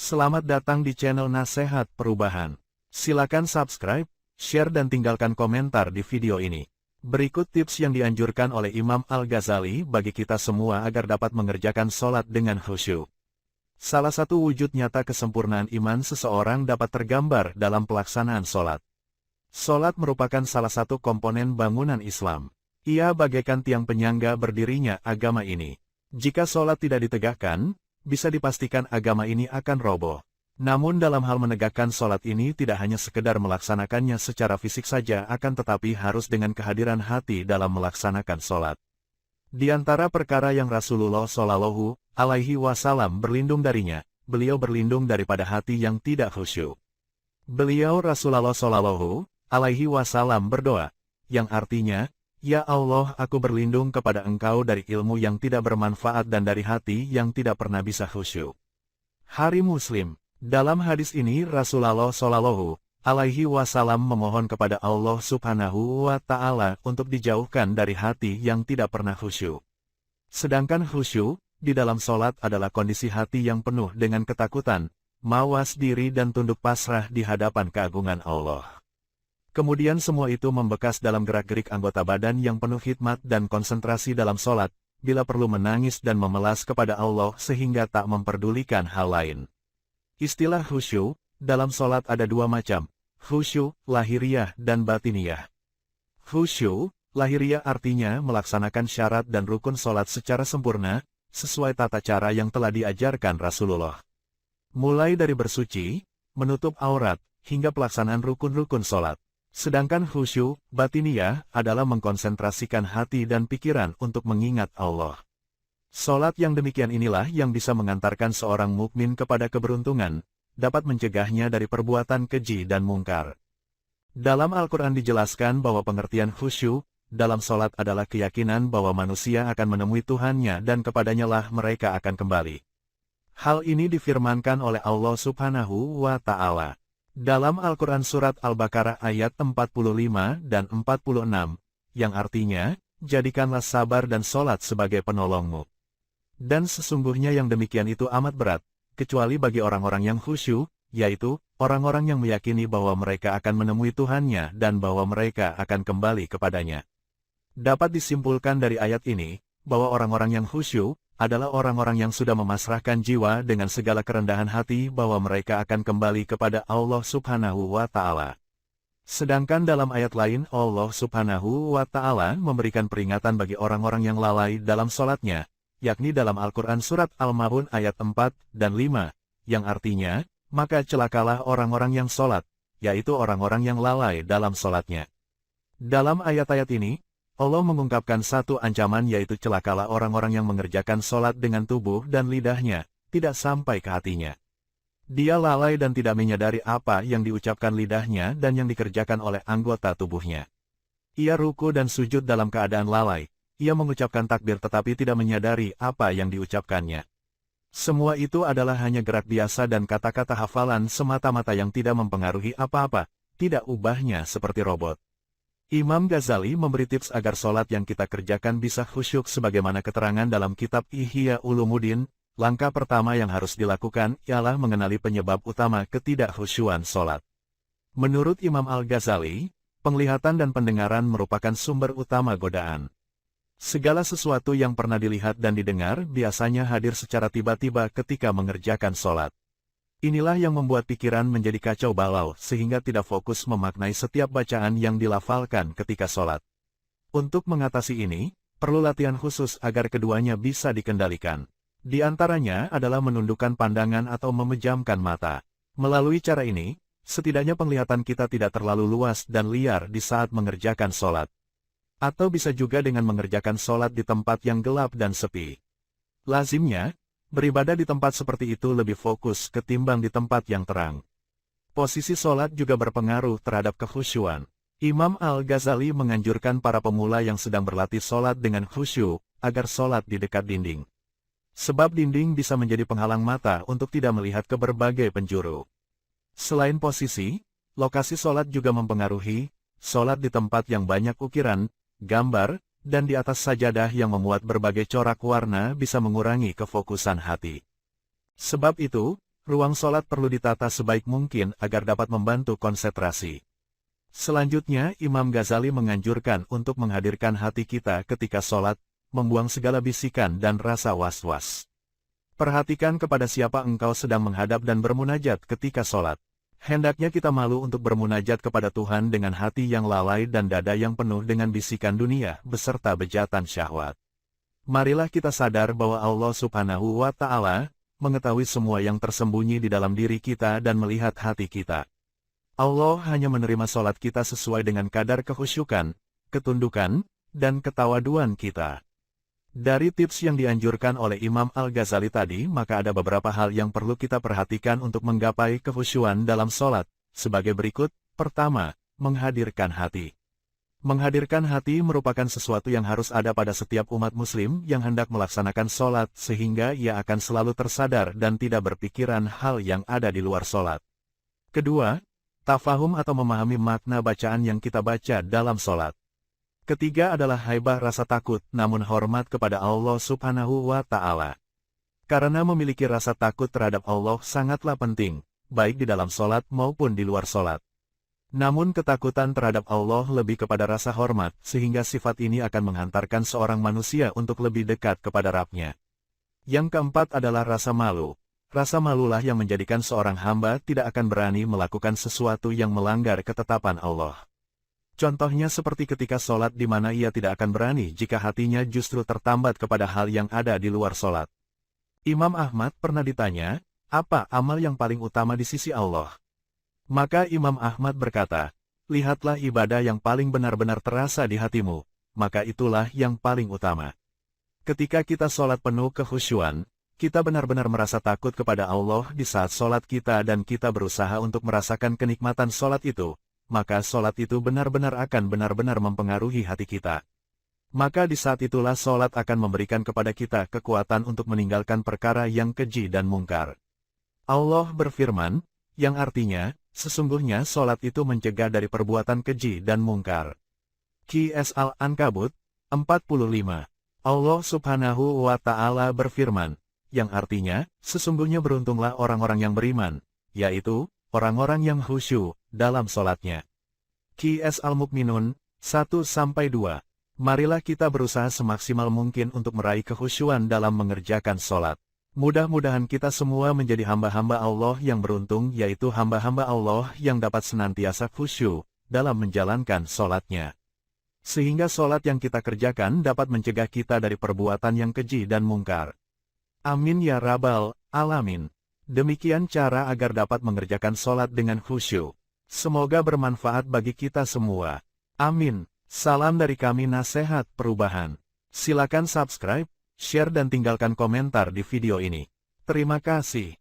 Selamat datang di channel Nasehat Perubahan. Silakan subscribe, share dan tinggalkan komentar di video ini. Berikut tips yang dianjurkan oleh Imam Al-Ghazali bagi kita semua agar dapat mengerjakan sholat dengan khusyuk. Salah satu wujud nyata kesempurnaan iman seseorang dapat tergambar dalam pelaksanaan sholat. Sholat merupakan salah satu komponen bangunan Islam. Ia bagaikan tiang penyangga berdirinya agama ini. Jika sholat tidak ditegakkan, bisa dipastikan agama ini akan roboh. Namun dalam hal menegakkan sholat ini tidak hanya sekedar melaksanakannya secara fisik saja akan tetapi harus dengan kehadiran hati dalam melaksanakan sholat. Di antara perkara yang Rasulullah Shallallahu Alaihi Wasallam berlindung darinya, beliau berlindung daripada hati yang tidak khusyuk. Beliau Rasulullah Shallallahu Alaihi Wasallam berdoa, yang artinya, "Ya Allah, aku berlindung kepada Engkau dari ilmu yang tidak bermanfaat dan dari hati yang tidak pernah bisa khusyuk." Hari Muslim. Dalam hadis ini Rasulullah Shallallahu Alaihi Wasallam memohon kepada Allah Subhanahu wa Ta'ala untuk dijauhkan dari hati yang tidak pernah khusyuk. Sedangkan khusyuk di dalam sholat adalah kondisi hati yang penuh dengan ketakutan, mawas diri dan tunduk pasrah di hadapan keagungan Allah. Kemudian semua itu membekas dalam gerak-gerik anggota badan yang penuh hikmat dan konsentrasi dalam sholat, bila perlu menangis dan memelas kepada Allah sehingga tak memperdulikan hal lain. Istilah khusyuk, dalam sholat ada dua macam, khusyuk, lahiriah dan batiniyah. Khusyuk, lahiriah artinya melaksanakan syarat dan rukun sholat secara sempurna, sesuai tata cara yang telah diajarkan Rasulullah. Mulai dari bersuci, menutup aurat, hingga pelaksanaan rukun-rukun sholat. Sedangkan khusyuk, batiniyah, adalah mengkonsentrasikan hati dan pikiran untuk mengingat Allah. Sholat yang demikian inilah yang bisa mengantarkan seorang mukmin kepada keberuntungan, dapat mencegahnya dari perbuatan keji dan mungkar. Dalam Al-Quran dijelaskan bahwa pengertian khusyuk dalam sholat adalah keyakinan bahwa manusia akan menemui Tuhannya dan kepadanya lah mereka akan kembali. Hal ini difirmankan oleh Allah Subhanahu wa Ta'ala. Dalam Al-Quran Surat Al-Baqarah ayat 45 dan 46, yang artinya, "Jadikanlah sabar dan sholat sebagai penolongmu. Dan sesungguhnya yang demikian itu amat berat, kecuali bagi orang-orang yang khusyuk, yaitu, orang-orang yang meyakini bahwa mereka akan menemui Tuhannya dan bahwa mereka akan kembali kepadanya." Dapat disimpulkan dari ayat ini, bahwa orang-orang yang khusyuk adalah orang-orang yang sudah memasrahkan jiwa dengan segala kerendahan hati bahwa mereka akan kembali kepada Allah Subhanahu wa Ta'ala. Sedangkan dalam ayat lain Allah Subhanahu wa Ta'ala memberikan peringatan bagi orang-orang yang lalai dalam sholatnya, yakni dalam Al-Quran Surat Al-Ma'un ayat 4 dan 5, yang artinya, "Maka celakalah orang-orang yang sholat," yaitu orang-orang yang lalai dalam sholatnya. Dalam ayat-ayat ini, Allah mengungkapkan satu ancaman yaitu celakalah orang-orang yang mengerjakan sholat dengan tubuh dan lidahnya, tidak sampai ke hatinya. Dia lalai dan tidak menyadari apa yang diucapkan lidahnya dan yang dikerjakan oleh anggota tubuhnya. Ia ruku dan sujud dalam keadaan lalai, ia mengucapkan takbir tetapi tidak menyadari apa yang diucapkannya. Semua itu adalah hanya gerak biasa dan kata-kata hafalan semata-mata yang tidak mempengaruhi apa-apa, tidak ubahnya seperti robot. Imam Ghazali memberi tips agar sholat yang kita kerjakan bisa khusyuk sebagaimana keterangan dalam kitab Ihya Ulumuddin. Langkah pertama yang harus dilakukan ialah mengenali penyebab utama ketidakkhusyuan sholat. Menurut Imam Al-Ghazali, penglihatan dan pendengaran merupakan sumber utama godaan. Segala sesuatu yang pernah dilihat dan didengar biasanya hadir secara tiba-tiba ketika mengerjakan sholat. Inilah yang membuat pikiran menjadi kacau balau sehingga tidak fokus memaknai setiap bacaan yang dilafalkan ketika sholat. Untuk mengatasi ini, perlu latihan khusus agar keduanya bisa dikendalikan. Di antaranya adalah menundukkan pandangan atau memejamkan mata. Melalui cara ini, setidaknya penglihatan kita tidak terlalu luas dan liar di saat mengerjakan sholat. Atau bisa juga dengan mengerjakan sholat di tempat yang gelap dan sepi. Lazimnya, beribadah di tempat seperti itu lebih fokus ketimbang di tempat yang terang. Posisi sholat juga berpengaruh terhadap kekhusyuan. Imam Al-Ghazali menganjurkan para pemula yang sedang berlatih sholat dengan khusyuk, agar sholat di dekat dinding. Sebab dinding bisa menjadi penghalang mata untuk tidak melihat ke berbagai penjuru. Selain posisi, lokasi sholat juga mempengaruhi, sholat di tempat yang banyak ukiran, gambar, dan di atas sajadah yang memuat berbagai corak warna bisa mengurangi kefokusan hati. Sebab itu, Ruang sholat perlu ditata sebaik mungkin agar dapat membantu konsentrasi. Selanjutnya, Imam Ghazali menganjurkan untuk menghadirkan hati kita ketika sholat, membuang segala bisikan dan rasa was-was. Perhatikan kepada siapa engkau sedang menghadap dan bermunajat ketika sholat. Hendaknya kita malu untuk bermunajat kepada Tuhan dengan hati yang lalai dan dada yang penuh dengan bisikan dunia beserta bejatan syahwat. Marilah kita sadar bahwa Allah Subhanahu wa Ta'ala mengetahui semua yang tersembunyi di dalam diri kita dan melihat hati kita. Allah hanya menerima sholat kita sesuai dengan kadar kekhusyukan, ketundukan, dan ketawaduan kita. Dari tips yang dianjurkan oleh Imam Al-Ghazali tadi, maka ada beberapa hal yang perlu kita perhatikan untuk menggapai kekhusyuan dalam sholat, sebagai berikut. Pertama, menghadirkan hati. Menghadirkan hati merupakan sesuatu yang harus ada pada setiap umat muslim yang hendak melaksanakan sholat sehingga ia akan selalu tersadar dan tidak berpikiran hal yang ada di luar sholat. Kedua, tafahum atau memahami makna bacaan yang kita baca dalam sholat. Ketiga adalah haibah rasa takut namun hormat kepada Allah Subhanahu wa Ta'ala. Karena memiliki rasa takut terhadap Allah sangatlah penting, baik di dalam sholat maupun di luar sholat. Namun ketakutan terhadap Allah lebih kepada rasa hormat, sehingga sifat ini akan menghantarkan seorang manusia untuk lebih dekat kepada Rabb-Nya. Yang keempat adalah rasa malu. Rasa malulah yang menjadikan seorang hamba tidak akan berani melakukan sesuatu yang melanggar ketetapan Allah. Contohnya seperti ketika sholat di mana ia tidak akan berani jika hatinya justru tertambat kepada hal yang ada di luar sholat. Imam Ahmad pernah ditanya, apa amal yang paling utama di sisi Allah? Maka Imam Ahmad berkata, lihatlah ibadah yang paling benar-benar terasa di hatimu, maka itulah yang paling utama. Ketika kita sholat penuh kekhusyuan, kita benar-benar merasa takut kepada Allah di saat sholat kita dan kita berusaha untuk merasakan kenikmatan sholat itu, maka sholat itu benar-benar akan benar-benar mempengaruhi hati kita. Maka di saat itulah sholat akan memberikan kepada kita kekuatan untuk meninggalkan perkara yang keji dan mungkar. Allah berfirman, yang artinya, sesungguhnya sholat itu mencegah dari perbuatan keji dan mungkar. Qs Al-Ankabut 45. Allah Subhanahu wa Ta'ala berfirman, yang artinya, sesungguhnya beruntunglah orang-orang yang beriman, yaitu, orang-orang yang khusyuk dalam sholatnya. Qs Al-Mukminun 1-2. Marilah kita berusaha semaksimal mungkin untuk meraih kekhusyuan dalam mengerjakan sholat. Mudah-mudahan kita semua menjadi hamba-hamba Allah yang beruntung, yaitu hamba-hamba Allah yang dapat senantiasa khusyuk dalam menjalankan sholatnya. Sehingga sholat yang kita kerjakan dapat mencegah kita dari perbuatan yang keji dan mungkar. Amin ya Rabbal Alamin. Demikian cara agar dapat mengerjakan sholat dengan khusyuk. Semoga bermanfaat bagi kita semua. Amin. Salam dari kami Nasihat Perubahan. Silakan subscribe, share dan tinggalkan komentar di video ini. Terima kasih.